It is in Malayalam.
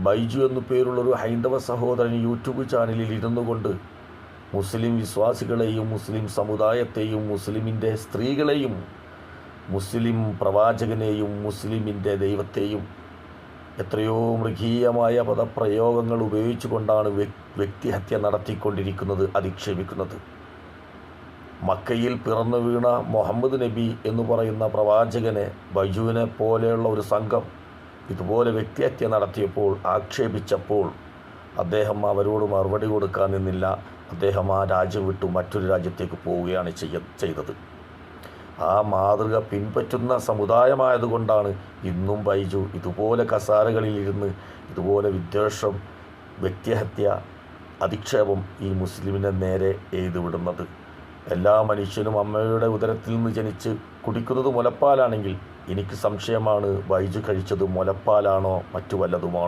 ബൈജു എന്നു പേരുള്ളൊരു ഹൈന്ദവ സഹോദരൻ യൂട്യൂബ് ചാനലിൽ ഇരുന്നു കൊണ്ട് മുസ്ലിം വിശ്വാസികളെയും മുസ്ലിം സമുദായത്തെയും മുസ്ലിമിൻ്റെ സ്ത്രീകളെയും മുസ്ലിം പ്രവാചകനെയും മുസ്ലിമിൻ്റെ ദൈവത്തെയും എത്രയോ മൃഗീയമായ പദപ്രയോഗങ്ങൾ ഉപയോഗിച്ചുകൊണ്ടാണ് വ്യക്തിഹത്യ നടത്തിക്കൊണ്ടിരിക്കുന്നത്, അധിക്ഷേപിക്കുന്നത്. മക്കയിൽ പിറന്നു വീണ മുഹമ്മദ് നബി എന്ന് പറയുന്ന പ്രവാചകനെ ബൈജുവിനെ പോലെയുള്ള ഒരു സംഘം ഇതുപോലെ വ്യക്തിഹത്യ നടത്തിയപ്പോൾ, ആക്ഷേപിച്ചപ്പോൾ അദ്ദേഹം അവരോട് മറുപടി കൊടുക്കാൻ നിന്നില്ല. അദ്ദേഹം ആ രാജ്യം വിട്ടു മറ്റൊരു രാജ്യത്തേക്ക് പോവുകയാണ് ചെയ്തത്. ആ മാതൃക പിൻപറ്റുന്ന സമുദായമായതുകൊണ്ടാണ് ഇന്നും ബൈജു ഇതുപോലെ കസാരകളിലിരുന്ന് ഇതുപോലെ വിദ്വേഷം, വ്യക്തിഹത്യ, അധിക്ഷേപം ഈ മുസ്ലിമിനെ നേരെ എഴുതിവിടുന്നത്. എല്ലാ മനുഷ്യനും അമ്മയുടെ ഉദരത്തിൽ നിന്ന് ജനിച്ച് കുടിക്കുന്നത് മുലപ്പാലാണെങ്കിൽ എനിക്ക് സംശയമാണ് ബൈജു കഴിച്ചത് മുലപ്പാലാണോ മറ്റു വല്ലതുമാണോ.